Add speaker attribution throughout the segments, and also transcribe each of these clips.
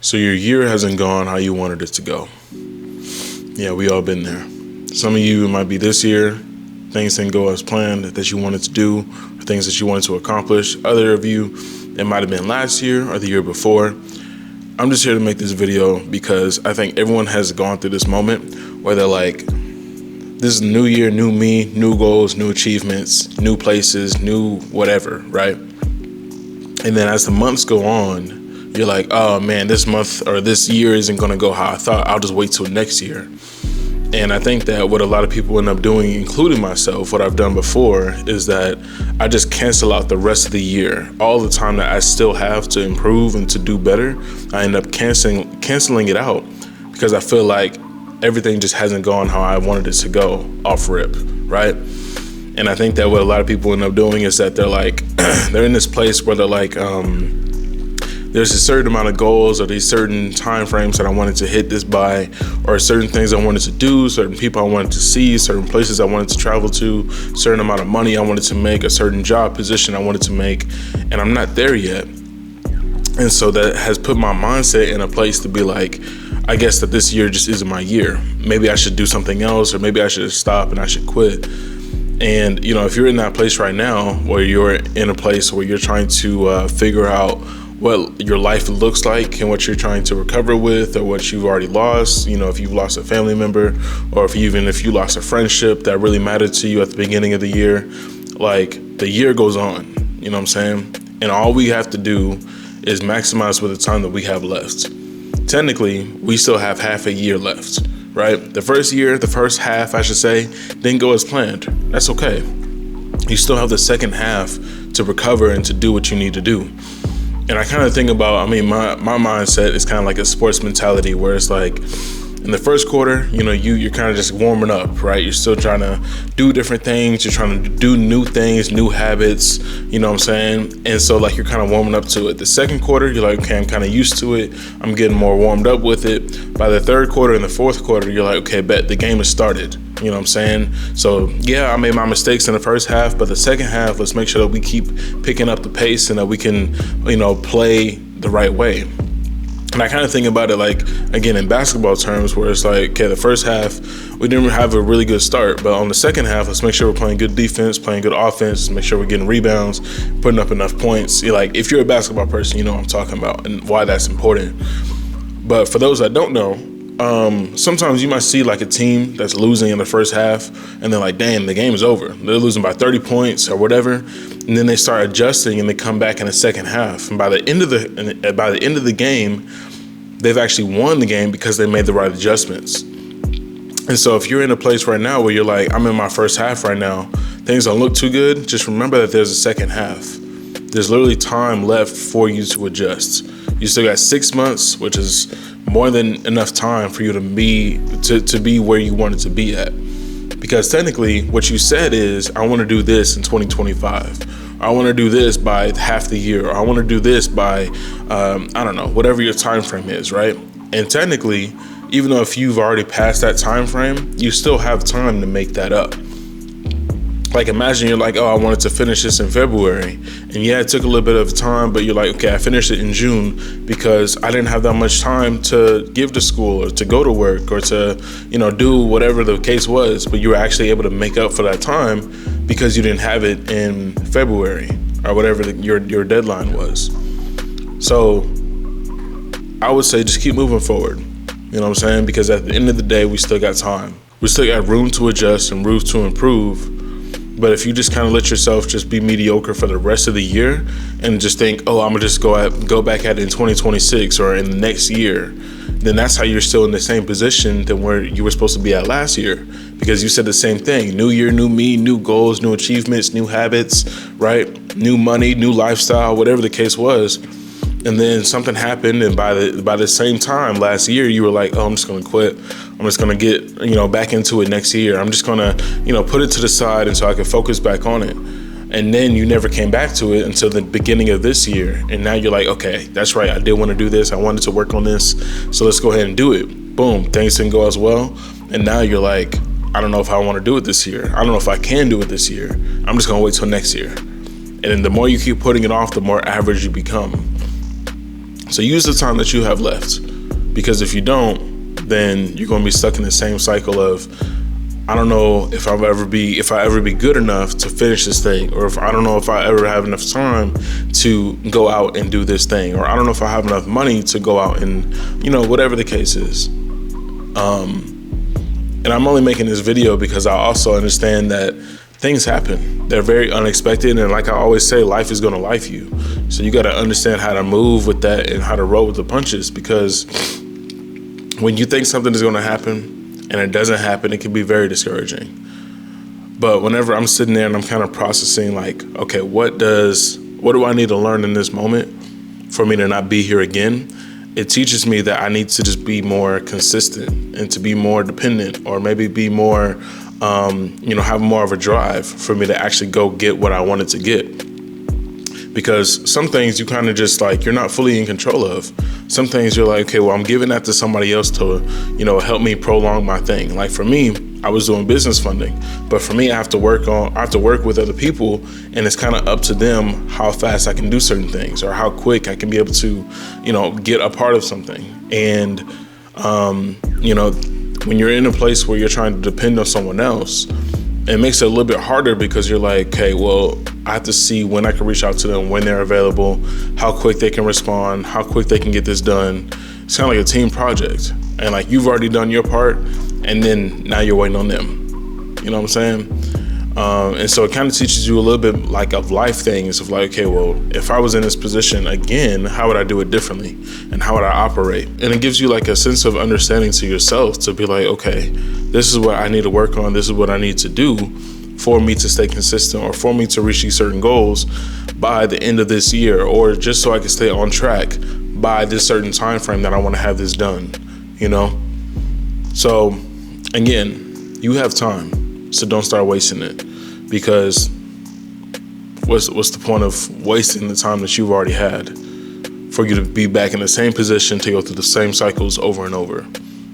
Speaker 1: So your year hasn't gone how you wanted it to go. Yeah, we all been there. Some of you, it might be this year, things didn't go as planned that you wanted to do, or things that you wanted to accomplish. Other of you, it might have been last year or the year before. I'm just here to make this video because I think everyone has gone through this moment where they're like, this is new year, new me, new goals, new achievements, new places, new whatever, right? And then as the months go on, you're like, oh man, this month or this year isn't going to go how I thought. I'll just wait till next year. And I think that what a lot of people end up doing, including myself, what I've done before, is that I just cancel out the rest of the year. All the time that I still have to improve and to do better, I end up canceling it out because I feel like everything just hasn't gone how I wanted it to go off rip, right? And I think that what a lot of people end up doing is that they're like, they're in this place where they're like, there's a certain amount of goals or these certain time frames that I wanted to hit this by, or certain things I wanted to do, certain people I wanted to see, certain places I wanted to travel to, certain amount of money I wanted to make, a certain job position I wanted to make, and I'm not there yet. And so that has put my mindset in a place to be like, I guess that this year just isn't my year. Maybe I should do something else, or maybe I should stop and I should quit. And, you know, if you're in that place right now where you're in a place where you're trying to figure out what your life looks like and what you're trying to recover with, or what you've already lost, you know, if you've lost a family member, or if you lost a friendship that really mattered to you at the beginning of the year, like the year goes on, you know what I'm saying? And all we have to do is maximize with the time that we have left. Technically, we still have half a year left, right? The first half, I should say, didn't go as planned. That's okay. You still have the second half to recover and to do what you need to do. And I kind of think about, my mindset is kind of like a sports mentality where it's like, in the first quarter, you know, you're kind of just warming up, right? You're still trying to do different things. You're trying to do new things, new habits, you know what I'm saying? And so like, you're kind of warming up to it. The second quarter, you're like, okay, I'm kind of used to it. I'm getting more warmed up with it. By the third quarter and the fourth quarter, you're like, okay, bet the game has started. You know what I'm saying? So yeah, I made my mistakes in the first half, but the second half, let's make sure that we keep picking up the pace and that we can, you know, play the right way. And I kind of think about it like, again, in basketball terms, where it's like, okay, the first half, we didn't have a really good start, but on the second half, let's make sure we're playing good defense, playing good offense, make sure we're getting rebounds, putting up enough points. You're like, if you're a basketball person, you know what I'm talking about and why that's important. But for those that don't know, sometimes you might see like a team that's losing in the first half and they're like, damn, the game is over. They're losing by 30 points or whatever. And then they start adjusting and they come back in the second half. And by the end of the game, they've actually won the game because they made the right adjustments. And so if you're in a place right now where you're like, I'm in my first half right now, things don't look too good, just remember that there's a second half. There's literally time left for you to adjust. You still got 6 months, which is more than enough time for you to be where you wanted to be at. Because technically what you said is, I want to do this in 2025. I want to do this by half the year. Or I want to do this by, I don't know, whatever your time frame is, right? And technically, even though if you've already passed that time frame, you still have time to make that up. Like imagine you're like, oh, I wanted to finish this in February. And yeah, it took a little bit of time, but you're like, okay, I finished it in June because I didn't have that much time to give to school or to go to work or to, you know, do whatever the case was. But you were actually able to make up for that time because you didn't have it in February or whatever your deadline was. So I would say just keep moving forward. You know what I'm saying? Because at the end of the day, we still got time. We still got room to adjust and room to improve. But if you just kind of let yourself just be mediocre for the rest of the year and just think, oh, I'm gonna just go back at it in 2026 or in the next year, then that's how you're still in the same position than where you were supposed to be at last year. Because you said the same thing, new year, new me, new goals, new achievements, new habits, right? New money, new lifestyle, whatever the case was. And then something happened, and by the same time last year, you were like, oh, I'm just gonna quit. I'm just gonna get, you know, back into it next year. I'm just gonna, you know, put it to the side and so I can focus back on it. And then you never came back to it until the beginning of this year. And now you're like, okay, that's right. I did want to do this. I wanted to work on this. So let's go ahead and do it. Boom, things didn't go as well. And now you're like, I don't know if I want to do it this year. I don't know if I can do it this year. I'm just gonna wait till next year. And then the more you keep putting it off, the more average you become. So use the time that you have left, because if you don't, then you're going to be stuck in the same cycle of, I don't know if I ever be good enough to finish this thing, or if I don't know if I ever have enough time to go out and do this thing, or I don't know if I have enough money to go out and, whatever the case is. And I'm only making this video because I also understand that things happen. They're very unexpected, and like I always say, life is gonna life you. So you gotta understand how to move with that and how to roll with the punches, because when you think something is gonna happen and it doesn't happen, it can be very discouraging. But whenever I'm sitting there and I'm kind of processing, like, okay, what do I need to learn in this moment for me to not be here again? It teaches me that I need to just be more consistent and to be more dependent, or maybe be more, have more of a drive for me to actually go get what I wanted to get. Because some things you kind of just like, you're not fully in control of. Some things you're like, okay, well, I'm giving that to somebody else to, help me prolong my thing. Like for me, I was doing business funding, but for me, I have to work with other people, and it's kind of up to them how fast I can do certain things, or how quick I can be able to, get a part of something. And, when you're in a place where you're trying to depend on someone else, it makes it a little bit harder, because you're like, okay, well, I have to see when I can reach out to them, when they're available, how quick they can respond, how quick they can get this done. It's kind of like a team project. And like, you've already done your part, and then now you're waiting on them. You know what I'm saying? And so it kind of teaches you a little bit like of life things of like, okay, well, if I was in this position again, how would I do it differently? And how would I operate? And it gives you like a sense of understanding to yourself to be like, okay, this is what I need to work on. This is what I need to do for me to stay consistent, or for me to reach these certain goals by the end of this year, or just so I can stay on track by this certain time frame that I want to have this done, So again, you have time, so don't start wasting it, because what's the point of wasting the time that you've already had for you to be back in the same position to go through the same cycles over and over?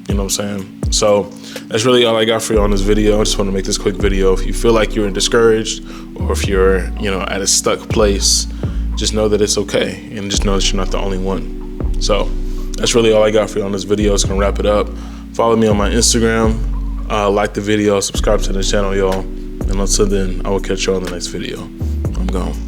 Speaker 1: You know what I'm saying? So that's really all I got for you on this video. I just want to make this quick video. If you feel like you're discouraged, or if you're, at a stuck place, just know that it's okay, and just know that you're not the only one. So that's really all I got for you on this video. It's gonna wrap it up. Follow me on my Instagram, like the video, subscribe to the channel, y'all. And until then, I will catch you on the next video. I'm gone.